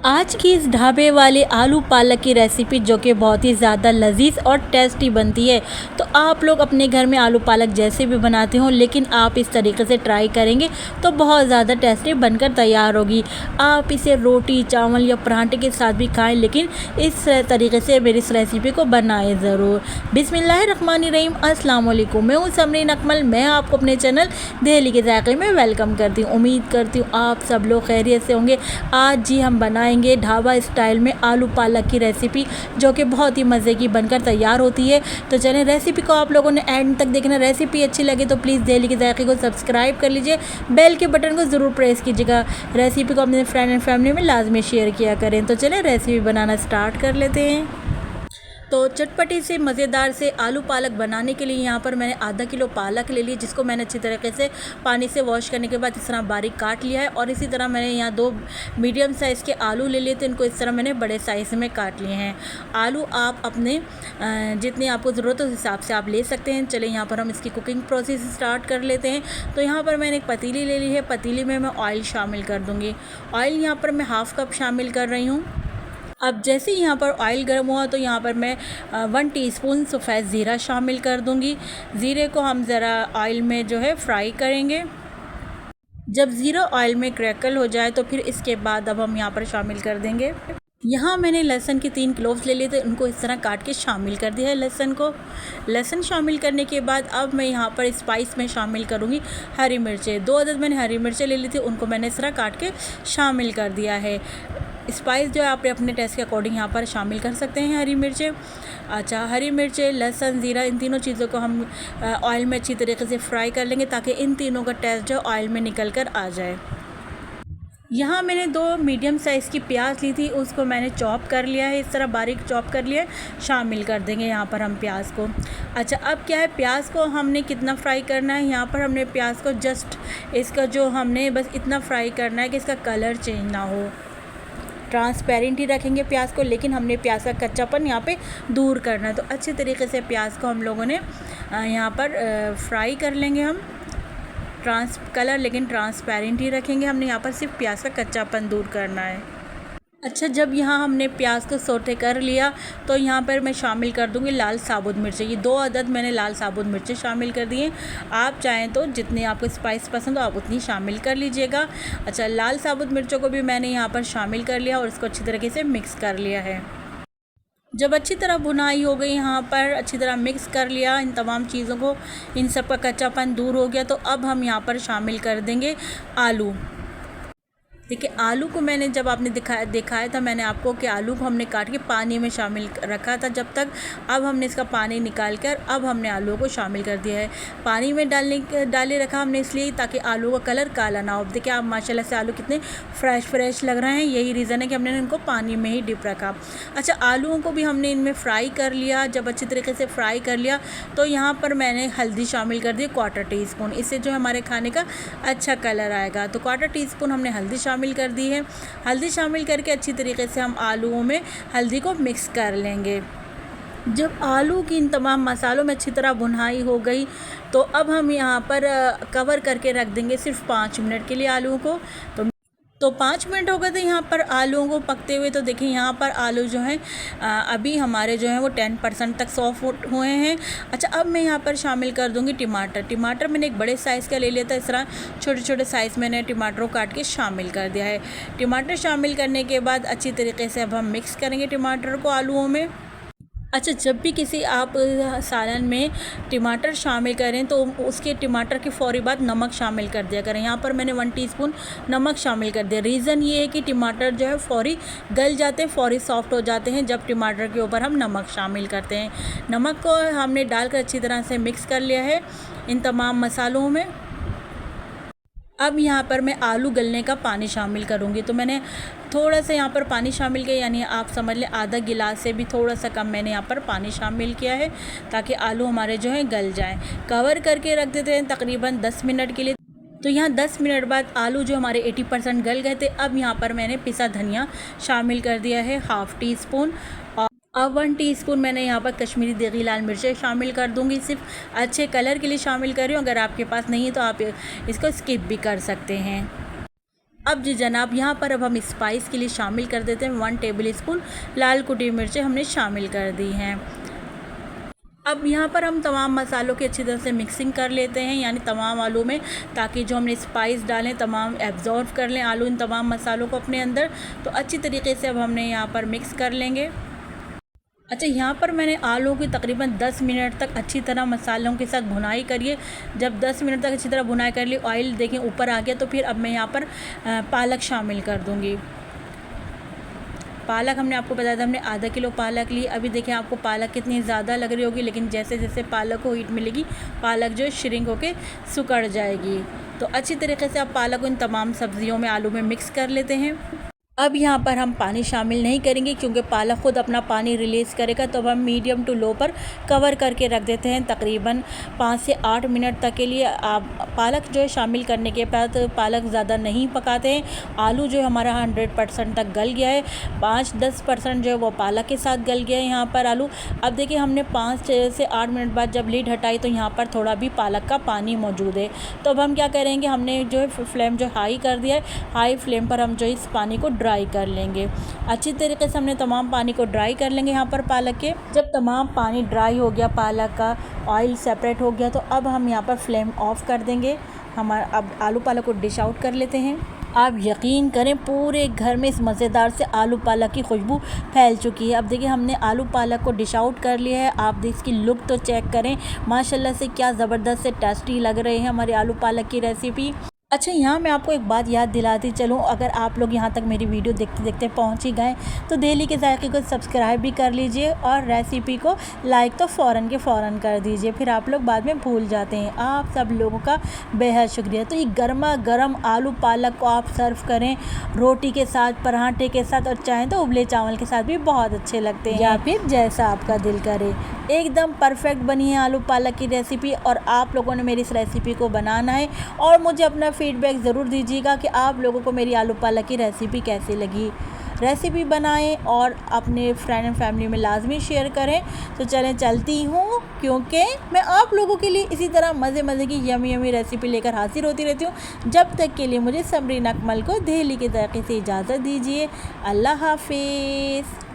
आज की इस ढाबे वाले आलू पालक की रेसिपी जो कि बहुत ही ज़्यादा लजीज और टेस्टी बनती है। तो आप लोग अपने घर में आलू पालक जैसे भी बनाते हो, लेकिन आप इस तरीके से ट्राई करेंगे तो बहुत ज़्यादा टेस्टी बनकर तैयार होगी। आप इसे रोटी चावल या पराठे के साथ भी खाएं, लेकिन इस तरीके से मेरी इस रेसिपी को बनाएं ज़रूर। बिस्मिल्लाहिर्रहमानिर्रहीम, अस्सलाम वालेकुम। मैं हूँ समरीन अकमल। मैं आपको अपने चैनल दिल्ली के जायके में वेलकम करती हूँ। उम्मीद करती हूँ आप सब लोग खैरियत से होंगे। आज जी हम बनाएंगे ढाबा स्टाइल में आलू पालक की रेसिपी, जो कि बहुत ही मज़े की बनकर तैयार होती है। तो चलें, रेसिपी को आप लोगों ने एंड तक देखना। रेसिपी अच्छी लगे तो प्लीज़ दिल्ली के जायके को सब्सक्राइब कर लीजिए, बेल के बटन को ज़रूर प्रेस कीजिएगा। रेसिपी को अपने फ्रेंड एंड फैमिली में लाजमी शेयर किया करें। तो चलें रेसिपी बनाना स्टार्ट कर लेते हैं। तो चटपटी से मज़ेदार से आलू पालक बनाने के लिए यहाँ पर मैंने आधा किलो पालक ले ली, जिसको मैंने अच्छी तरीके से पानी से वॉश करने के बाद इस तरह बारीक काट लिया है। और इसी तरह मैंने यहाँ 2 मीडियम साइज़ के आलू ले लिए थे, इनको इस तरह मैंने बड़े साइज़ में काट लिए हैं। आलू आप अपने जितनी आपको ज़रूरत हो उस हिसाब से आप ले सकते हैं। चलिए यहाँ पर हम इसकी कुकिंग प्रोसेस स्टार्ट कर लेते हैं। तो यहाँ पर मैंने एक पतीली ले ली है, पतीली में मैं ऑयल शामिल कर दूँगी। ऑयल यहाँ पर मैं हाफ़ कप शामिल कर रही हूँ। अब जैसे ही यहाँ पर ऑयल गर्म हुआ तो यहाँ पर मैं 1 टीस्पून सफ़ेद ज़ीरा शामिल कर दूँगी। ज़ीरे को हम ज़रा ऑयल में जो है फ्राई करेंगे। जब ज़ीरा ऑयल में क्रैकल हो जाए तो फिर इसके बाद अब हम यहाँ पर शामिल कर देंगे। यहाँ मैंने लहसुन के 3 क्लोव्स ले लिए थे, उनको इस तरह काट के शामिल कर दिया है। लहसुन शामिल करने के बाद अब मैं यहाँ पर स्पाइस में शामिल करूँगी हरी मिर्चें। 2 अदद मैंने हरी मिर्चें ले ली थी, उनको मैंने इस तरह काट के शामिल कर दिया है। स्पाइस जो है आप अपने टेस्ट के अकॉर्डिंग यहाँ पर शामिल कर सकते हैं हरी मिर्चें। अच्छा, हरी मिर्चें, लहसुन, ज़ीरा, इन तीनों चीज़ों को हम ऑयल में अच्छी तरीके से फ्राई कर लेंगे, ताकि इन तीनों का टेस्ट जो ऑयल में निकल कर आ जाए। यहाँ मैंने 2 मीडियम साइज़ की प्याज ली थी, उसको मैंने चॉप कर लिया है, इस तरह बारीक चॉप कर लिया है। शामिल कर देंगे यहाँ पर हम प्याज को। अच्छा, अब क्या है, प्याज को हमने कितना फ्राई करना है, यहाँ पर हमने प्याज को जस्ट इसका जो हमने बस इतना फ्राई करना है कि इसका कलर चेंज ना हो। ट्रांसपेरेंट ही रखेंगे प्याज को, लेकिन हमने प्याज का कच्चापन यहाँ पे दूर करना है। तो अच्छे तरीके से प्याज को हम लोगों ने यहाँ पर फ्राई कर लेंगे हम। कलर लेकिन ट्रांसपेरेंट ही रखेंगे, हमने यहाँ पर सिर्फ प्याज का कच्चापन दूर करना है। अच्छा, जब यहाँ हमने प्याज को सोटे कर लिया तो यहाँ पर मैं शामिल कर दूँगी लाल साबुत मिर्चें। ये 2 अदद मैंने लाल साबुत मिर्चें शामिल कर दी हैं। आप चाहें तो जितनी आपको स्पाइस पसंद हो आप उतनी शामिल कर लीजिएगा। अच्छा, लाल साबुत मिर्चों को भी मैंने यहाँ पर शामिल कर लिया और इसको अच्छी तरीके से मिक्स कर लिया है। जब अच्छी तरह भुनाई हो गई, यहाँ पर अच्छी तरह मिक्स कर लिया इन तमाम चीज़ों को, इन सब का कच्चापन दूर हो गया, तो अब हम यहाँ पर शामिल कर देंगे आलू। देखिए, आलू को मैंने जब आपने दिखाया था मैंने आपको कि आलू को हमने काट के पानी में शामिल रखा था जब तक। अब हमने इसका पानी निकाल कर अब हमने आलू को शामिल कर दिया है। पानी में डाले रखा हमने इसलिए ताकि आलू का कलर काला ना हो। देखिए आप माशाल्लाह से आलू कितने फ्रेश लग रहे हैं, यही रीज़न है कि हमने इनको पानी में ही डिप रखा। अच्छा, आलूओं को भी हमने इनमें फ्राई कर लिया। जब अच्छी तरीके से फ्राई कर लिया तो यहाँ पर मैंने हल्दी शामिल कर दी 1/4 टीस्पून। इससे जो हमारे खाने का अच्छा कलर आएगा। तो 1/4 टीस्पून हमने हल्दी शामिल कर दी है। हल्दी शामिल करके अच्छी तरीके से हम आलूओं में हल्दी को मिक्स कर लेंगे। जब आलू की इन तमाम मसालों में अच्छी तरह भुनाई हो गई तो अब हम यहाँ पर कवर करके रख देंगे सिर्फ 5 मिनट के लिए आलूओं को। तो 5 मिनट हो गए थे यहाँ पर आलूओं को पकते हुए। तो देखिए यहाँ पर आलू जो हैं अभी हमारे जो हैं वो 10% तक सॉफ्ट हुए हैं। अच्छा, अब मैं यहाँ पर शामिल कर दूँगी टमाटर मैंने एक बड़े साइज़ का ले लिया था। इस तरह छोटे छोटे साइज़ मैंने टमाटरों काट के शामिल कर दिया है। टमाटर शामिल करने के बाद अच्छी तरीके से अब हम मिक्स करेंगे टमाटर को आलूओं में। अच्छा, जब भी किसी आप सालन में टमाटर शामिल करें तो उसके टमाटर के फ़ौरी बाद नमक शामिल कर दिया करें। यहाँ पर मैंने 1 टीस्पून नमक शामिल कर दिया। रीज़न ये है कि टमाटर जो है फ़ौरी गल जाते हैं, फ़ौरी सॉफ्ट हो जाते हैं जब टमाटर के ऊपर हम नमक शामिल करते हैं। नमक को हमने डालकर अच्छी तरह से मिक्स कर लिया है इन तमाम मसालों में। अब यहाँ पर मैं आलू गलने का पानी शामिल करूँगी। तो मैंने थोड़ा सा यहाँ पर पानी शामिल किया, यानी आप समझ लें आधा गिलास से भी थोड़ा सा कम मैंने यहाँ पर पानी शामिल किया है, ताकि आलू हमारे जो हैं गल जाएं। कवर करके रख देते हैं तकरीबन 10 मिनट के लिए। तो यहाँ 10 मिनट बाद आलू जो हमारे 80% गल गए थे। अब यहाँ पर मैंने पिसा धनिया शामिल कर दिया है 1/2 टीस्पून। अब 1 टीस्पून मैंने यहाँ पर कश्मीरी देगी लाल मिर्चें शामिल कर दूँगी। सिर्फ अच्छे कलर के लिए शामिल कर रही हूँ, अगर आपके पास नहीं है तो आप इसको स्किप भी कर सकते हैं। अब जी जनाब, यहाँ पर अब हम स्पाइस के लिए शामिल कर देते हैं 1 टेबल स्पून लाल कुटी मिर्चें हमने शामिल कर दी हैं। अब यहाँ पर हम तमाम मसालों की अच्छी तरह से मिक्सिंग कर लेते हैं, यानी तमाम आलू में, ताकि जो हमने स्पाइस डालें तमाम एब्जॉर्व कर लें आलू इन तमाम मसालों को अपने अंदर। तो अच्छी तरीके से अब हमने यहाँ पर मिक्स कर लेंगे। अच्छा, यहाँ पर मैंने आलू की तकरीबन 10 मिनट तक अच्छी तरह मसालों के साथ भुनाई करिए। जब 10 मिनट तक अच्छी तरह भुनाई कर ली, ऑयल देखें ऊपर आ गया, तो फिर अब मैं यहाँ पर पालक शामिल कर दूँगी। पालक हमने आपको बताया था, हमने आधा किलो पालक ली। अभी देखिए आपको पालक कितनी ज़्यादा लग रही होगी, लेकिन जैसे जैसे पालक को हीट मिलेगी पालक जो श्रिंक होके सुकड़ जाएगी। तो अच्छी तरीके से आप पालक को इन तमाम सब्जियों में आलू में मिक्स कर लेते हैं। अब यहाँ पर हम पानी शामिल नहीं करेंगे, क्योंकि पालक ख़ुद अपना पानी रिलीज़ करेगा। तो अब हम मीडियम टू लो पर कवर करके रख देते हैं तकरीबन 5 से 8 मिनट तक के लिए। आप पालक जो है शामिल करने के बाद पालक ज़्यादा नहीं पकाते हैं। आलू जो हमारा 100% तक गल गया है, 5-10% जो है वो पालक के साथ गल गया है यहाँ पर आलू। अब देखिए हमने 5 से 8 मिनट बाद जब लीड हटाई, तो यहाँ पर थोड़ा भी पालक का पानी मौजूद है। तो अब हम क्या करेंगे, हमने जो है फ्लेम जो हाई कर दिया है, हाई फ्लेम पर हम जो इस पानी को ड्राई कर लेंगे। अच्छी तरीके से हमने तमाम पानी को ड्राई कर लेंगे यहाँ पर पालक के। जब तमाम पानी ड्राई हो गया, पालक का ऑयल सेपरेट हो गया, तो अब हम यहाँ पर फ्लेम ऑफ कर देंगे। हमारा अब आलू पालक को डिश आउट कर लेते हैं। आप यकीन करें, पूरे घर में इस मज़ेदार से आलू पालक की खुशबू फैल चुकी है। अब देखिए हमने आलू पालक को डिश आउट कर लिया है। आप इसकी लुक तो चेक करें, माशाल्लाह से क्या ज़बरदस्त से टेस्टी लग रहे हैं हमारे आलू पालक की रेसिपी। अच्छा, यहाँ मैं आपको एक बात याद दिलाती चलूँ, अगर आप लोग यहाँ तक मेरी वीडियो देखते देखते पहुँच ही गए, तो डेली के जायके को सब्सक्राइब भी कर लीजिए और रेसिपी को लाइक तो फ़ौरन कर दीजिए, फिर आप लोग बाद में भूल जाते हैं। आप सब लोगों का बेहद शुक्रिया। तो ये गर्मा गर्म आलू पालक को आप सर्व करें रोटी के साथ, पराठे के साथ, और चाहें तो उबले चावल के साथ भी बहुत अच्छे लगते हैं, या फिर जैसा आपका दिल करे। एकदम परफेक्ट बनी है आलू पालक की रेसिपी, और आप लोगों ने मेरी इस रेसिपी को बनाना है और मुझे अपना फीडबैक ज़रूर दीजिएगा कि आप लोगों को मेरी आलू पालक की रेसिपी कैसी लगी। रेसिपी बनाएं और अपने फ्रेंड एंड फैमिली में लाजमी शेयर करें। तो चलें चलती हूँ, क्योंकि मैं आप लोगों के लिए इसी तरह मज़े की यमी रेसिपी लेकर हाजिर होती रहती हूँ। जब तक के लिए मुझे समरीन अकमल को दिल्ली के तरीके से इजाज़त दीजिए। अल्लाह हाफिज़।